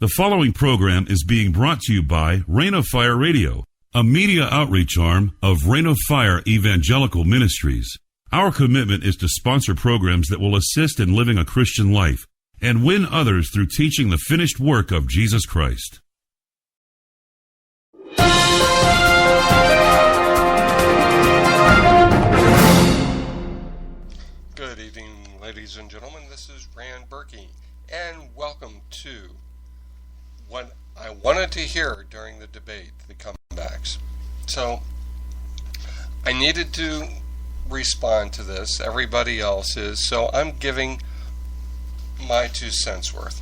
The following program is being brought to you by Reign of Fire Radio, a media outreach arm of Reign of Fire Evangelical Ministries. Our commitment is to sponsor programs that will assist in living a Christian life and win others through teaching the finished work of Jesus Christ. Good evening, ladies and gentlemen. This is Rand Berkey, and welcome to what I wanted to hear during the debate, the comebacks. So, I needed to respond to this. Everybody else is, so I'm giving my 2 cents worth.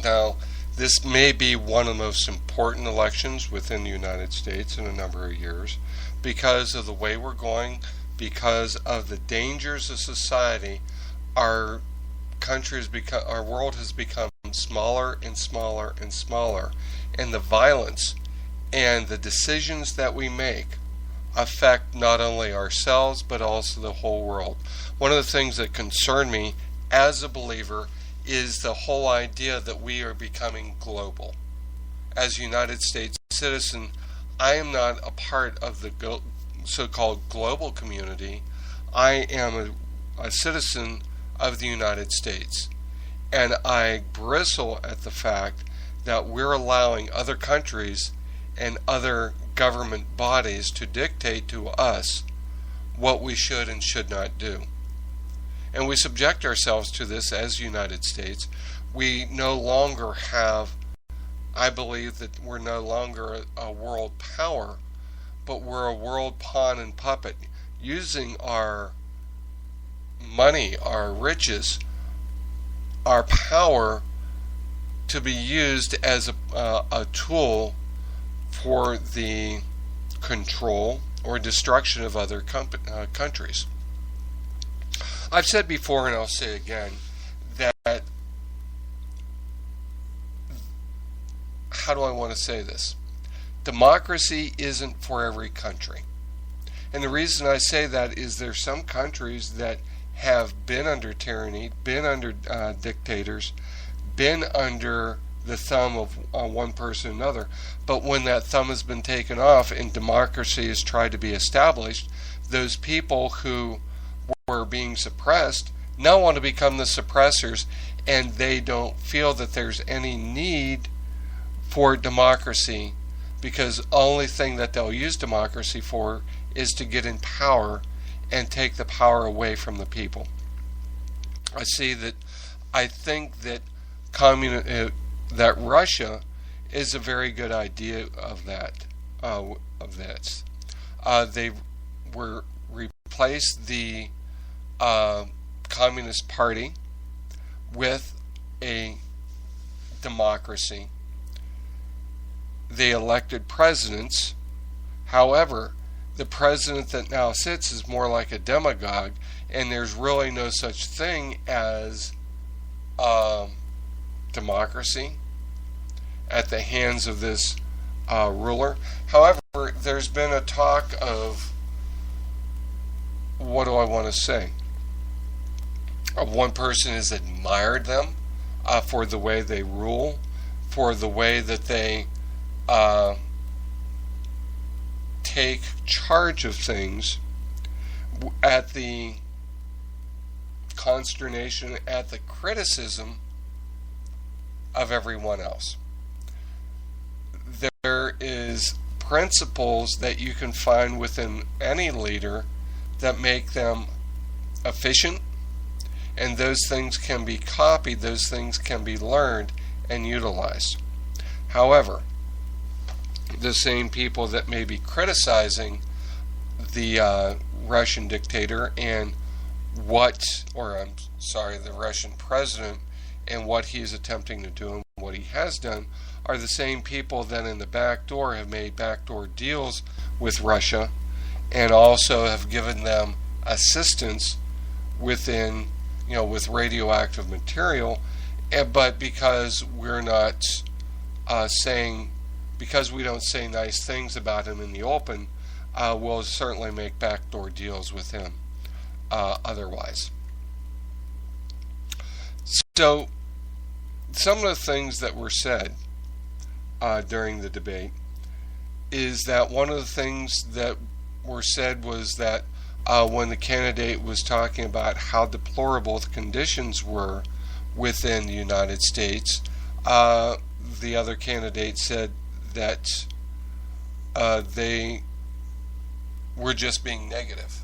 Now, this may be one of the most important elections within the United States in a number of years because of the way we're going, because of the dangers of society. Our world has become smaller and smaller and smaller, and the violence and the decisions that we make affect not only ourselves but also the whole world. One of the things that concern me as a believer is the whole idea that we are becoming global. As a United States citizen, I am not a part of the so-called global community. I am a citizen of the United States, and I bristle at the fact that we're allowing other countries and other government bodies to dictate to us what we should and should not do. And we subject ourselves to this as United States. We no longer have, I believe that we're no longer a world power, but we're a world pawn and puppet, using our money, our riches, our power to be used as a tool for the control or destruction of other countries. I've said before, and I'll say again, that, how do I want to say this? Democracy isn't for every country. And the reason I say that is there's some countries that have been under tyranny, been under dictators, been under the thumb of one person or another. But when that thumb has been taken off and democracy has tried to be established, those people who were being suppressed now want to become the suppressors, and they don't feel that there's any need for democracy, because the only thing that they'll use democracy for is to get in power and take the power away from the people. I think that that Russia is a very good idea of that. They replaced the Communist Party with a democracy. They elected presidents. However, the president that now sits is more like a demagogue, and there's really no such thing as democracy at the hands of this ruler. However, there's been a talk of, what do I want to say? One person has admired them for the way they rule, for the way that they take charge of things, at the consternation, at the criticism of everyone else. There is principles that you can find within any leader that make them efficient, and those things can be copied, those things can be learned and utilized. However, the same people that may be criticizing the Russian dictator and the Russian president and what he is attempting to do and what he has done are the same people that in the back door have made backdoor deals with Russia and also have given them assistance within, with radioactive material. But because we're not because we don't say nice things about him in the open, we'll certainly make backdoor deals with him otherwise. So some of the things that were said during the debate is that one of the things that were said was that when the candidate was talking about how deplorable the conditions were within the United States, the other candidate said that they were just being negative.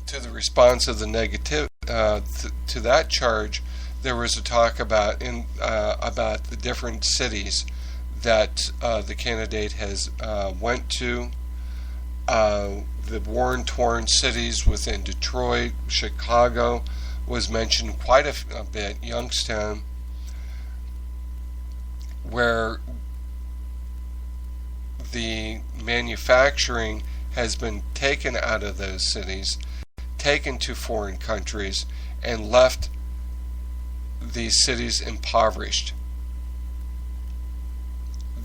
To the response of the negative to that charge, there was a talk about the different cities that the candidate has went to, the war-torn cities within Detroit, Chicago was mentioned quite a bit, Youngstown, where the manufacturing has been taken out of those cities, taken to foreign countries, and left these cities impoverished.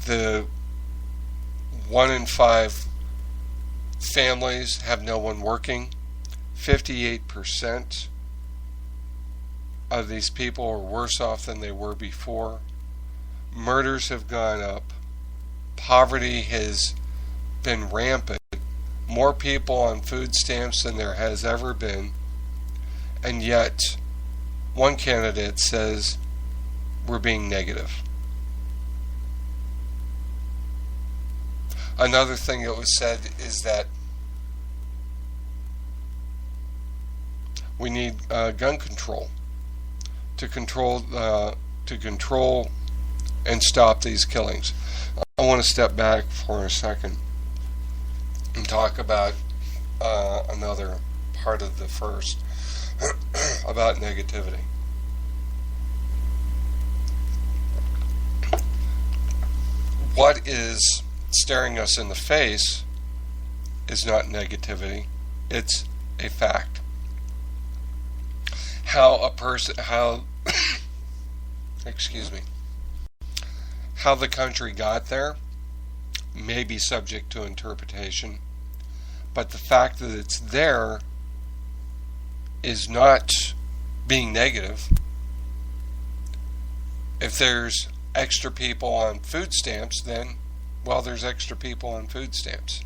The 1 in 5 families have no one working. 58% of these people are worse off than they were before. Murders have gone up. Poverty has been rampant. More people on food stamps than there has ever been. And yet, one candidate says we're being negative. Another thing that was said is that we need gun control to control and stop these killings. I want to step back for a second and talk about another part of the first about negativity. What is staring us in the face is not negativity, it's a fact. How the country got there may be subject to interpretation, but the fact that it's there is not being negative. If there's extra people on food stamps, then, well, there's extra people on food stamps.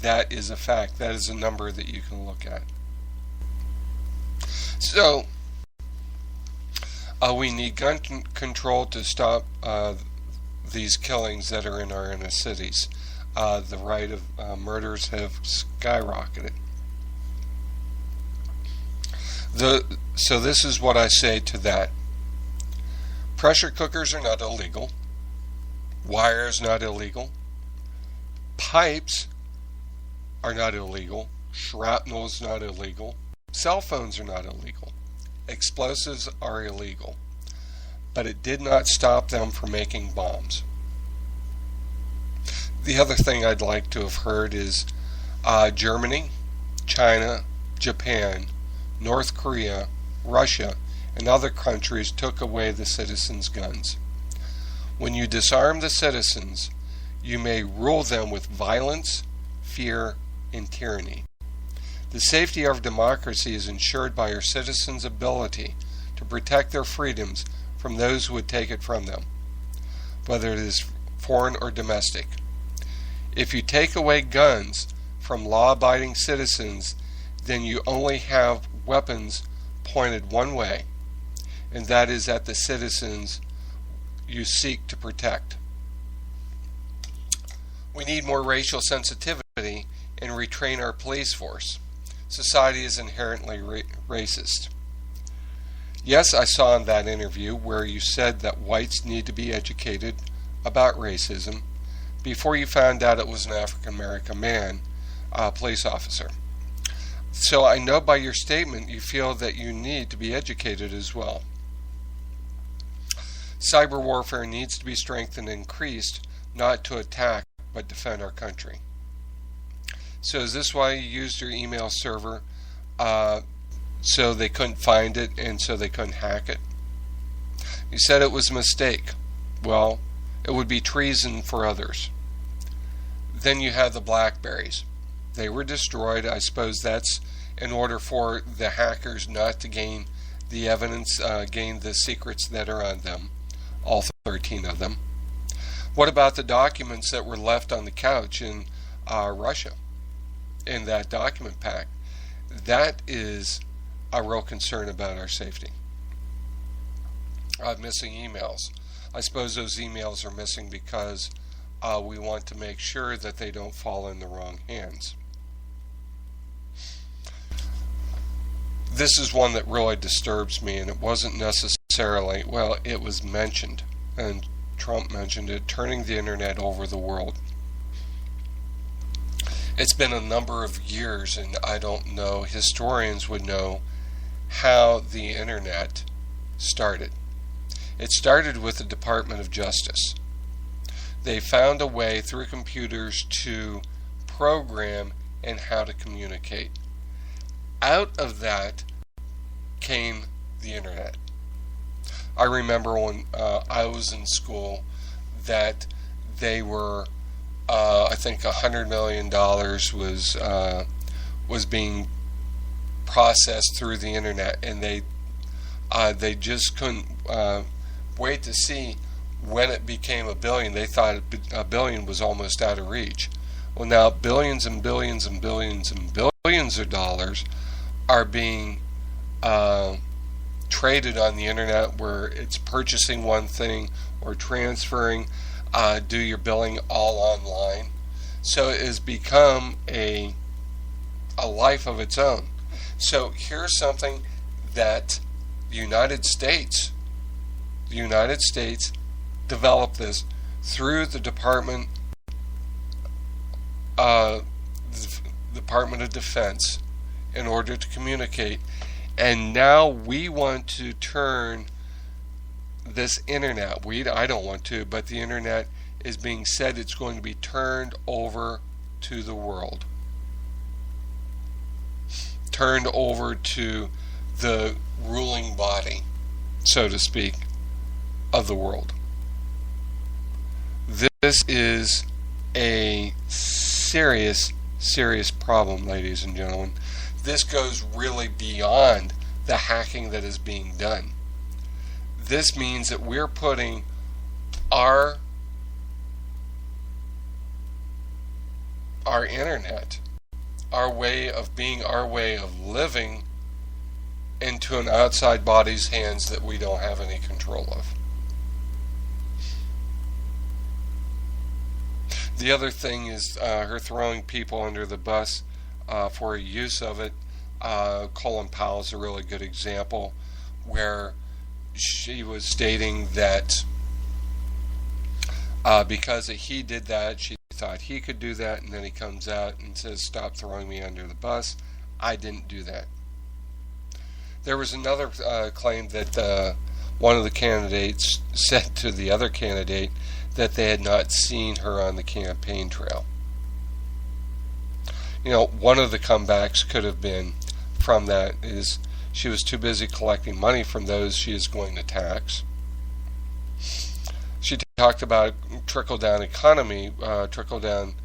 That is a fact. That is a number that you can look at. So, we need gun control to stop these killings that are in our inner cities. The rate of murders have skyrocketed. So this is what I say to that. Pressure cookers are not illegal. Wire is not illegal. Pipes are not illegal. Shrapnel is not illegal. Cell phones are not illegal. Explosives are illegal. But it did not stop them from making bombs. The other thing I'd like to have heard is Germany, China, Japan, North Korea, Russia, and other countries took away the citizens' guns. When you disarm the citizens, you may rule them with violence, fear, and tyranny. The safety of democracy is ensured by our citizens' ability to protect their freedoms from those who would take it from them, whether it is foreign or domestic. If you take away guns from law-abiding citizens, then you only have weapons pointed one way, and that is at the citizens you seek to protect. We need more racial sensitivity and retrain our police force. Society is inherently racist. Yes, I saw in that interview where you said that whites need to be educated about racism before you found out it was an African American man, a police officer. So I know by your statement you feel that you need to be educated as well. Cyber warfare needs to be strengthened and increased, not to attack but defend our country. So is this why you used your email server so they couldn't find it and so they couldn't hack it? You said it was a mistake. Well, it would be treason for others. Then you have the Blackberries. They were destroyed. I suppose that's in order for the hackers not to gain the evidence, gained the secrets that are on them, all 13 of them. What about the documents that were left on the couch in Russia, in that document pack? That is a real concern about our safety. Missing emails. I suppose those emails are missing because we want to make sure that they don't fall in the wrong hands. This is one that really disturbs me, and it wasn't necessarily, well, it was mentioned, and Trump mentioned it, turning the internet over the world. It's been a number of years, and I don't know, historians would know how the internet started. It started with the Department of Justice. They found a way through computers to program and how to communicate. Out of that came the internet. I remember when I was in school that they were, I think $100 million was being processed through the internet, and they just couldn't wait to see when it became a billion. They thought a billion was almost out of reach. Well, now billions and billions and billions and billions of dollars are being traded on the internet, where it's purchasing one thing or transferring, do your billing all online. So it has become a life of its own. So here's something that the United States developed this through the Department of Defense in order to communicate. And now we want to turn this internet, I don't want to, but the internet is being said it's going to be turned over to the world. Turned over to the ruling body, so to speak, of the world. This is a serious problem, ladies and gentlemen. This goes really beyond the hacking that is being done. This means that we're putting our internet, our way of being, our way of living, into an outside body's hands that we don't have any control of. The other thing is her throwing people under the bus for use of it. Colin Powell is a really good example, where she was stating that because he did that, she thought he could do that, and then he comes out and says, "Stop throwing me under the bus. I didn't do that." There was another claim that one of the candidates said to the other candidate that they had not seen her on the campaign trail. You know, one of the comebacks could have been from that is she was too busy collecting money from those she is going to tax. She talked about trickle-down economy, trickle-down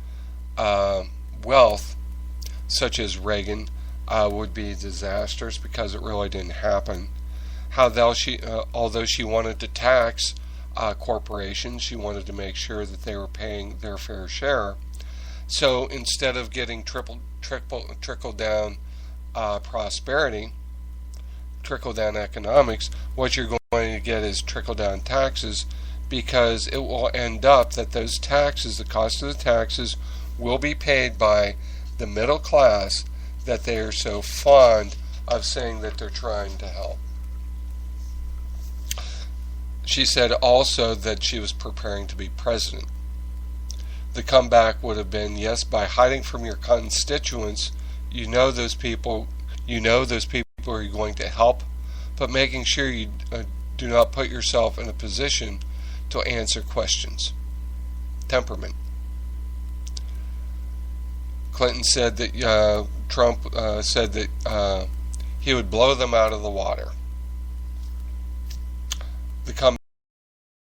wealth, such as Reagan, would be disastrous because it really didn't happen. How although she wanted to tax corporations, she wanted to make sure that they were paying their fair share. So instead of getting trickle-down prosperity, trickle-down economics, what you're going to get is trickle-down taxes, because it will end up that those taxes, the cost of the taxes, will be paid by the middle class that they are so fond of saying that they're trying to help. She said also that she was preparing to be president. The comeback would have been, yes, by hiding from your constituents, you know those people are you going to help, but making sure you do not put yourself in a position to answer questions. Temperament. Clinton said that Trump said that he would blow them out of the water. The